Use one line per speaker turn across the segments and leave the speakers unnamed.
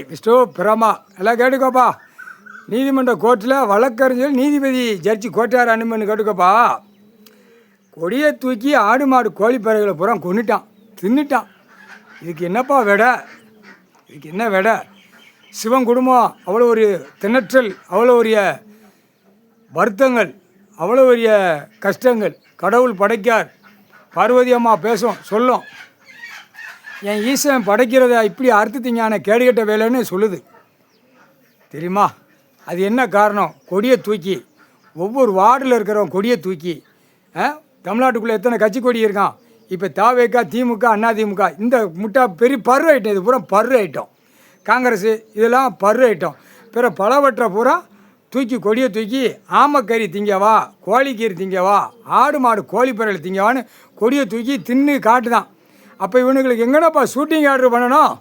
விஷ்ணு பிரமா எல்லாம் கேட்டுக்கோப்பா. நீதிமன்ற கோர்ட்டில் வழக்கறிஞர் நீதிபதி ஜட்ஜி கோட்டார் அனுமதி கேட்டுக்கோப்பா. கொடியை தூக்கி ஆடு மாடு கோழிப்பறைகளை பூரா கொண்டுட்டான், தின்னுட்டான். இதுக்கு என்னப்பா விடை? இதுக்கு என்ன விடை? சிவன் குடும்பம் அவ்வளோ ஒரு திணற்றல், அவ்வளோ ஒரு வருத்தங்கள், அவ்வளோ பெரிய கஷ்டங்கள். கடவுள் படைக்கார், பார்வதி அம்மா பேசும் சொல்லும், என் ஈசன் படைக்கிறத இப்படி அறுத்துட்டீங்க கேடுகட்ட வேலைன்னு சொல்லுது தெரியுமா? அது என்ன காரணம்? கொடியை தூக்கி ஒவ்வொரு வார்டில் இருக்கிறவங்க கொடியை தூக்கி தமிழ்நாட்டுக்குள்ளே எத்தனை கட்சி கொடி இருக்கான்? இப்போ தாவேக்கா, திமுக, அண்ணா திமுக, இந்த முட்டா பெரிய பரு ஐட்டம். இது பூரா பரு ஐட்டம். காங்கிரஸு இதெல்லாம் பரு ஐட்டம். பிற பலவற்றை பூரா தூக்கி கொடியை தூக்கி ஆமக்கறி திங்கவா, கோழிக்கறி திங்கவா, ஆடு மாடு கோழிப்பறையில் திங்கவான்னு கொடியை தூக்கி தின்னு காட்டுதான். அப்போ இவனுங்களுக்கு எங்கனப்பா ஷூட்டிங் ஆர்டர் பண்ணணும்?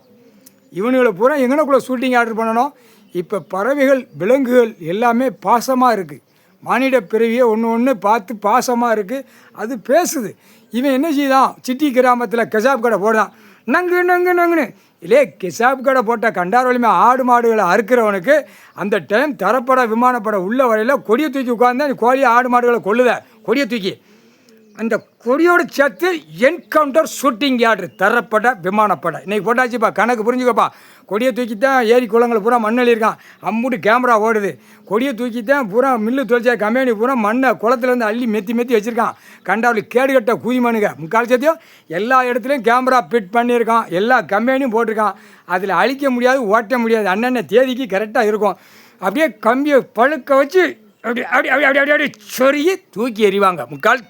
இவனுங்களை பூரா எங்கனக்குள்ளே ஷூட்டிங் ஆர்டர் பண்ணணும்? இப்போ பறவைகள், விலங்குகள் எல்லாமே பாசமாக இருக்குது. மானிட பிறவியை ஒன்று பார்த்து பாசமாக இருக்குது. அது பேசுது. இவன் என்ன செய்தான்? சிட்டி கிராமத்தில் கெசாப் கடை போடுறான். நங்கு நங்கு நங்குன்னு இல்லே கெசாப் கடை போட்ட கண்டாரோலியுமே ஆடு மாடுகளை அறுக்கிறவனுக்கு அந்த டைம் தரப்பட விமானப்பட உள்ள வரையில் கொடியை தூக்கி உட்காந்து கோழி ஆடு மாடுகளை கொள்ளுத. கொடியை தூக்கி அந்த கொடியோடு சேர்த்து என்கவுண்டர் ஷூட்டிங் ஆர்டர் தரப்பட விமானப்பட இன்றைக்கி போட்டாச்சுப்பா. கணக்கு புரிஞ்சுக்கப்பா. கொடியை தூக்கித்தான் ஏரி குளங்களை பூரா மண்ணல் இருக்கான், அம்புட்டு கேமரா ஓடுது. கொடியை தூக்கித்தான் பூரா மில்லு தொழிற்சா கம்பெனி பூரா மண்ணை குளத்துலேருந்து அள்ளி மெத்தி வச்சுருக்கான். கண்டாவில் கேடுகட்ட கூதிமனுங்க முக்கால் சத்தியம் எல்லா இடத்துலையும் கேமரா ஃபிட் பண்ணியிருக்கான். எல்லா கம்பெனியும் போட்டிருக்கான். அதில் அழிக்க முடியாது, ஓட்ட முடியாது. அன்னன்ன தேதிக்கு கரெக்டாக இருக்கும். அப்படியே கம்பியை பழுக்க வச்சு அப்படி அப்படி அப்படி அப்படி அப்படி சொருகி தூக்கி எறிவாங்க முக்கால்